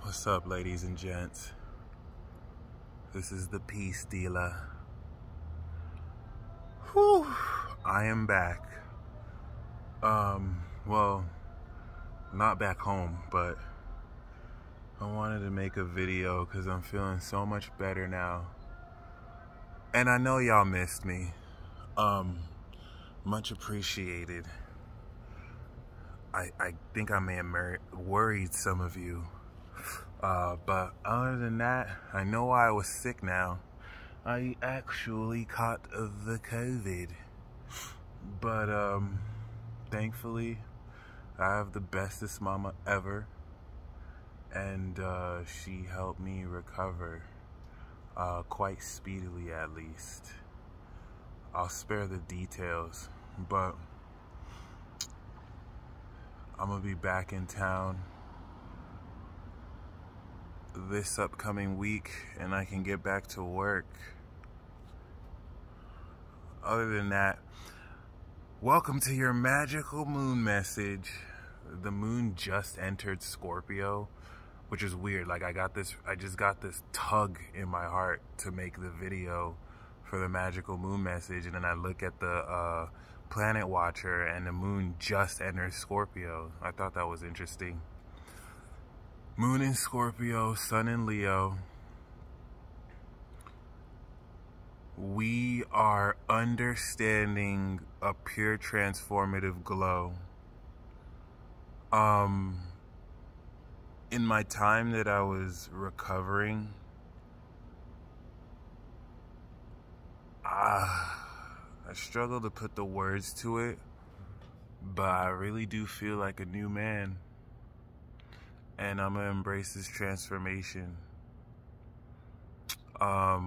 What's up, ladies and gents? This is the Peace Dealer. Whew, I am back. Well, not back home, but I wanted to make a video because I'm feeling so much better now. And I know y'all missed me. Much appreciated. I think I may have worried some of you. But other than that, I know why I was sick now. I actually caught the COVID. But, thankfully, I have the bestest mama ever. And, she helped me recover, quite speedily at least. I'll spare the details, but I'm gonna be back in town this upcoming week and I can get back to work. Other than that, welcome to your magical moon message. The moon just entered Scorpio, which is weird. Like I just got this tug in my heart to make the video for the magical moon message, and then I look at the planet watcher and the moon just entered Scorpio. I thought that was interesting. Moon in Scorpio, sun in Leo. We are understanding a pure transformative glow. In my time that I was recovering, I struggle to put the words to it, but I really do feel like a new man. And I'm gonna embrace this transformation. I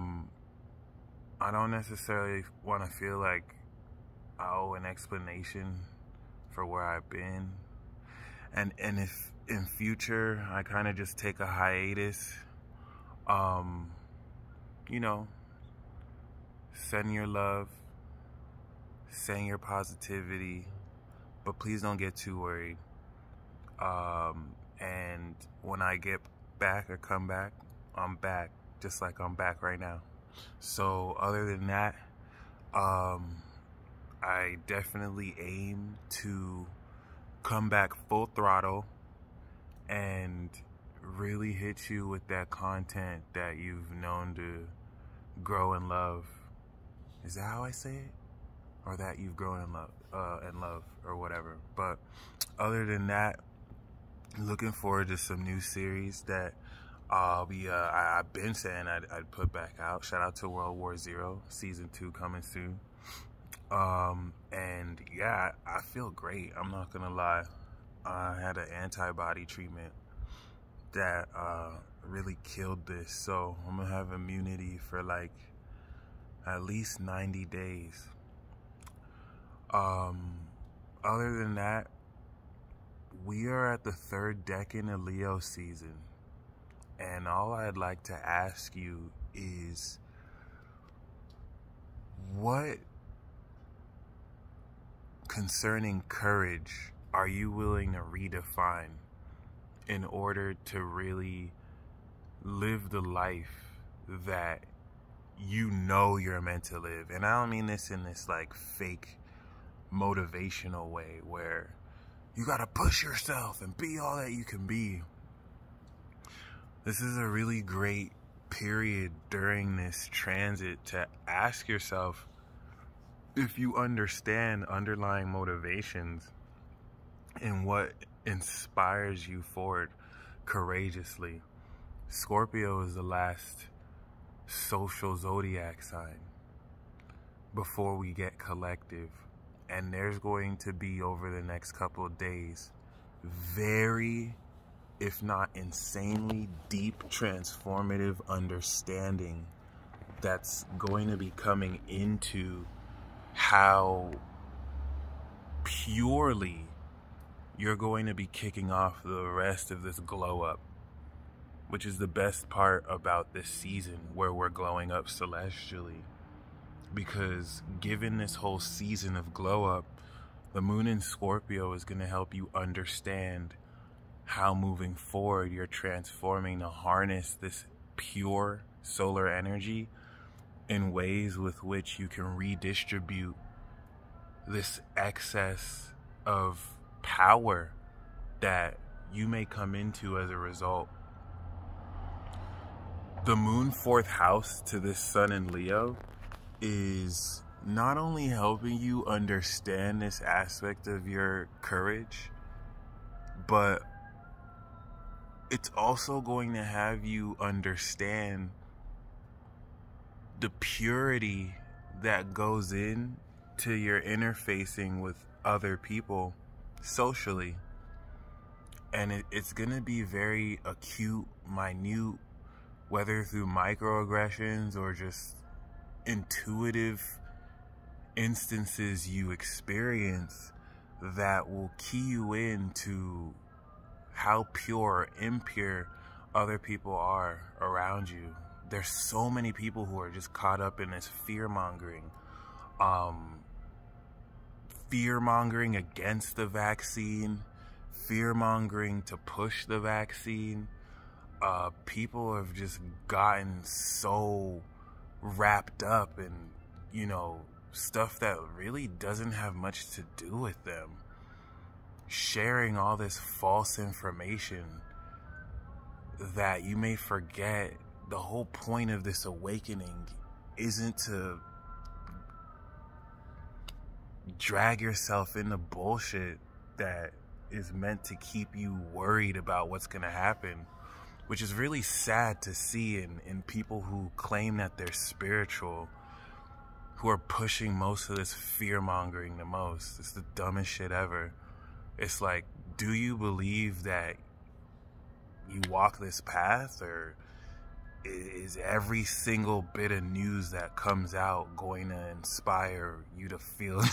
don't necessarily want to feel like I owe an explanation for where I've been. And if in future I kind of just take a hiatus, you know, send your love, send your positivity, but please don't get too worried. And when I get back or come back, I'm back, just like I'm back right now. So other than that, I definitely aim to come back full throttle and really hit you with that content that you've known to grow and love. Is that how I say it? Or that you've grown in love, or whatever. But other than that, looking forward to some new series that I've been saying I'd put back out. Shout out to World War Zero, season 2 coming soon. And yeah, I feel great. I'm not gonna lie. I had an antibody treatment that really killed this, so I'm gonna have immunity for like at least 90 days. Other than that, we are at the 3rd decan of Leo season, and all I'd like to ask you is, what concerning courage are you willing to redefine in order to really live the life that you know you're meant to live? And I don't mean this in this like fake motivational way where you gotta push yourself and be all that you can be. This is a really great period during this transit to ask yourself if you understand underlying motivations and what inspires you forward courageously. Scorpio is the last social zodiac sign before we get collective. And there's going to be, over the next couple of days, very, if not insanely deep, transformative understanding that's going to be coming into how purely you're going to be kicking off the rest of this glow up, which is the best part about this season, where we're glowing up celestially. Because given this whole season of glow up, the moon in Scorpio is going to help you understand how moving forward you're transforming to harness this pure solar energy in ways with which you can redistribute this excess of power that you may come into as a result. The moon fourth house to this sun in Leo is not only helping you understand this aspect of your courage, but it's also going to have you understand the purity that goes in to your interfacing with other people socially. And it's going to be very acute, minute, whether through microaggressions or just intuitive instances you experience, that will key you into how pure or impure other people are around you. There's so many people who are just caught up in this fear-mongering. Fear-mongering against the vaccine, fear-mongering to push the vaccine. People have just gotten so wrapped up in, you know, stuff that really doesn't have much to do with them. Sharing all this false information that you may forget the whole point of this awakening isn't to drag yourself into bullshit that is meant to keep you worried about what's going to happen, which is really sad to see in people who claim that they're spiritual, who are pushing most of this fear-mongering the most. It's the dumbest shit ever. It's like, do you believe that you walk this path, or is every single bit of news that comes out going to inspire you to feel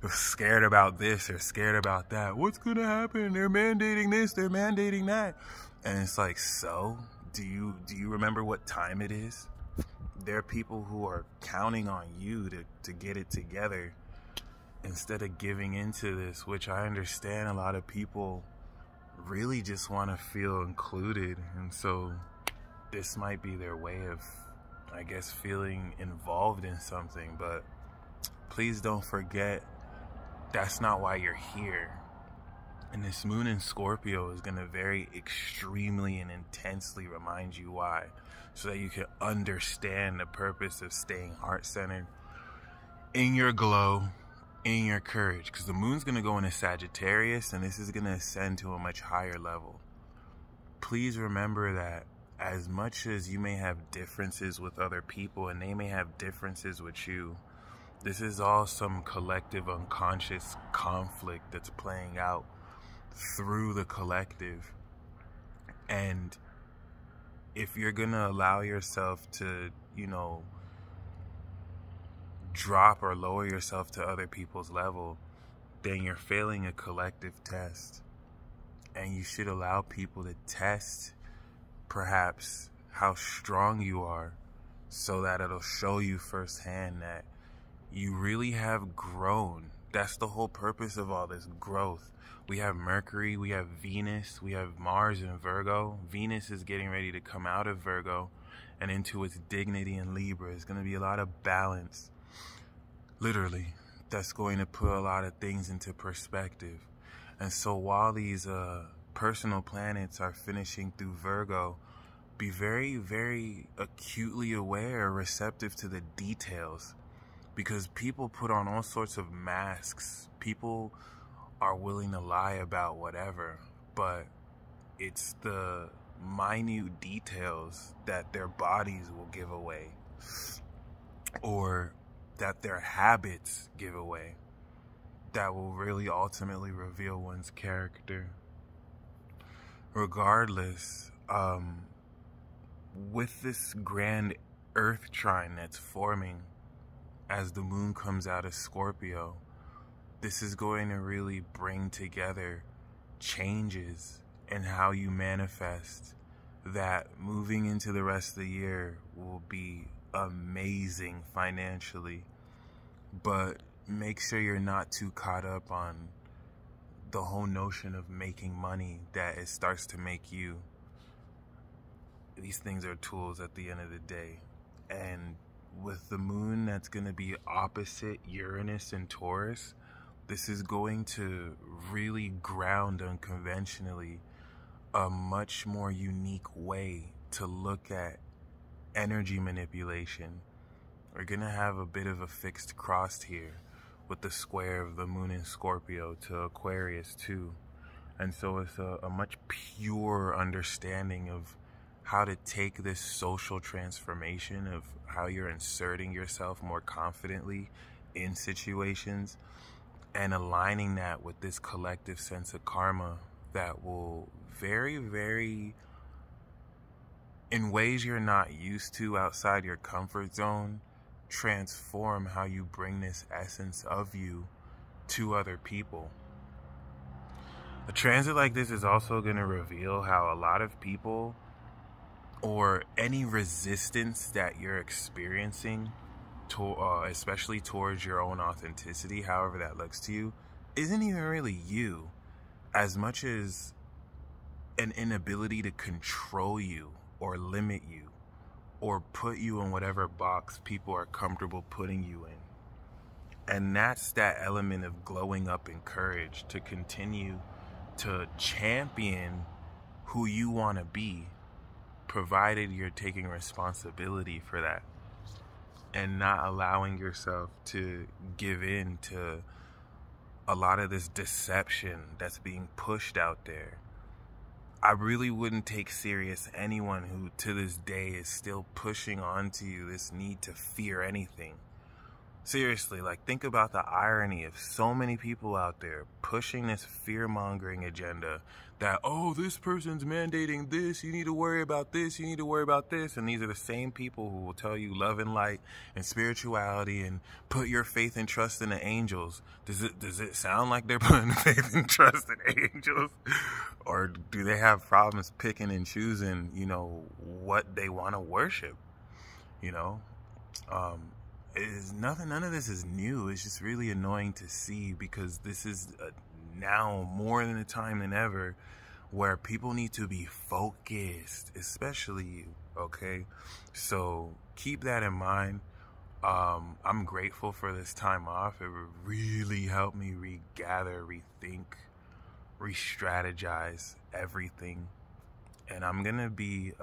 scared about this or scared about that? What's going to happen? They're mandating this, they're mandating that. And it's like, so do you remember what time it is? There are people who are counting on you to get it together instead of giving into this, which I understand a lot of people really just want to feel included. And so this might be their way of, I guess, feeling involved in something. But please don't forget, that's not why you're here. And this moon in Scorpio is going to very extremely and intensely remind you why, so that you can understand the purpose of staying heart-centered, in your glow, in your courage. Because the moon's going to go into Sagittarius, and this is going to ascend to a much higher level. Please remember that as much as you may have differences with other people, and they may have differences with you, this is all some collective unconscious conflict that's playing out through the collective. And if you're gonna allow yourself to, you know, drop or lower yourself to other people's level, then you're failing a collective test. And you should allow people to test perhaps how strong you are, so that it'll show you firsthand that you really have grown. That's the whole purpose of all this growth. We have Mercury, we have Venus, we have Mars in Virgo. Venus is getting ready to come out of Virgo and into its dignity in Libra. It's going to be a lot of balance. Literally, that's going to put a lot of things into perspective. And so while these personal planets are finishing through Virgo, be very, very acutely aware, receptive to the details. Because people put on all sorts of masks. People are willing to lie about whatever, but it's the minute details that their bodies will give away, or that their habits give away, that will really ultimately reveal one's character. Regardless, with this grand Earth trine that's forming as the moon comes out of Scorpio, this is going to really bring together changes in how you manifest that moving into the rest of the year will be amazing financially. But make sure you're not too caught up on the whole notion of making money, that it starts to make you. These things are tools at the end of the day. And with the moon that's going to be opposite Uranus and Taurus, this is going to really ground unconventionally a much more unique way to look at energy manipulation. We're going to have a bit of a fixed cross here with the square of the moon in Scorpio to Aquarius too. And so it's a much pure understanding of how to take this social transformation of how you're inserting yourself more confidently in situations and aligning that with this collective sense of karma that will very, very, in ways you're not used to outside your comfort zone, transform how you bring this essence of you to other people. A transit like this is also going to reveal how a lot of people, or any resistance that you're experiencing, especially towards your own authenticity, however that looks to you, isn't even really you, as much as an inability to control you or limit you or put you in whatever box people are comfortable putting you in. And that's that element of glowing up in courage to continue to champion who you want to be, provided you're taking responsibility for that and not allowing yourself to give in to a lot of this deception that's being pushed out there. I really wouldn't take serious anyone who to this day is still pushing onto you this need to fear anything. Seriously, like, think about the irony of so many people out there pushing this fear-mongering agenda that, oh, this person's mandating this, you need to worry about this, you need to worry about this. And these are the same people who will tell you love and light and spirituality and put your faith and trust in the angels. Does it sound like they're putting faith and trust in angels? Or do they have problems picking and choosing, you know, what they want to worship? You know? None of this is new. It's just really annoying to see, because this is now more than a time than ever where people need to be focused, especially you, okay? So keep that in mind. I'm grateful for this time off. It really helped me regather, rethink, re-strategize everything. And I'm gonna be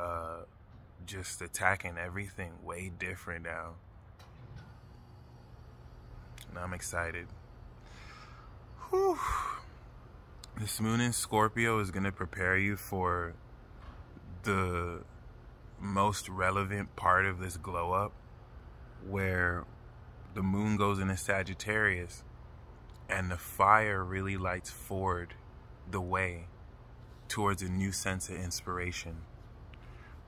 just attacking everything way different now. And I'm excited. Whew. This moon in Scorpio is going to prepare you for the most relevant part of this glow up, where the moon goes into Sagittarius and the fire really lights forward the way towards a new sense of inspiration.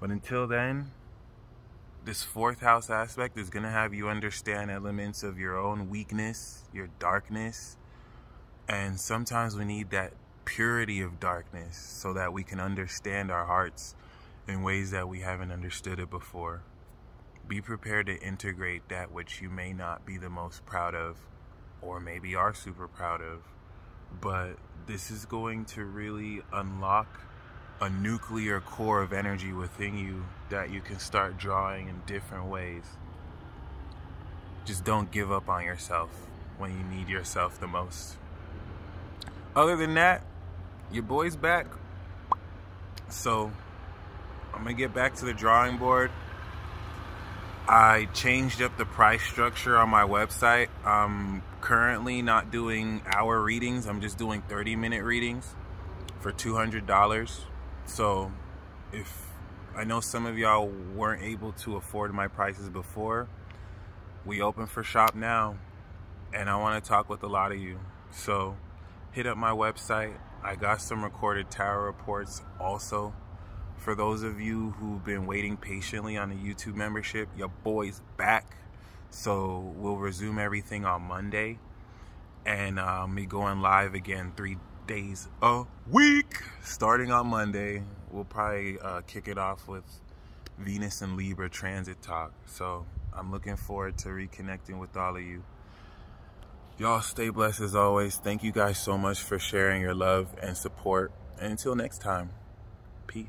But until then, this fourth house aspect is going to have you understand elements of your own weakness, your darkness. And sometimes we need that purity of darkness so that we can understand our hearts in ways that we haven't understood it before. Be prepared to integrate that which you may not be the most proud of, or maybe are super proud of. But this is going to really unlock a nuclear core of energy within you that you can start drawing in different ways. Just don't give up on yourself when you need yourself the most. Other than that, your boy's back. So I'm gonna get back to the drawing board. I changed up the price structure on my website. I'm currently not doing hour readings. I'm just doing 30-minute readings for $200. So if I know some of y'all weren't able to afford my prices before, we open for shop now, and I want to talk with a lot of you. So hit up my website. I got some recorded tarot reports also. For those of you who've been waiting patiently on the YouTube membership, your boy's back. So we'll resume everything on Monday, and I'll be going live again 3 days a week starting on Monday. We'll probably kick it off with Venus and Libra transit talk. So I'm looking forward to reconnecting with all of you. Y'all stay blessed as always. Thank you guys so much for sharing your love and support. And until next time, peace.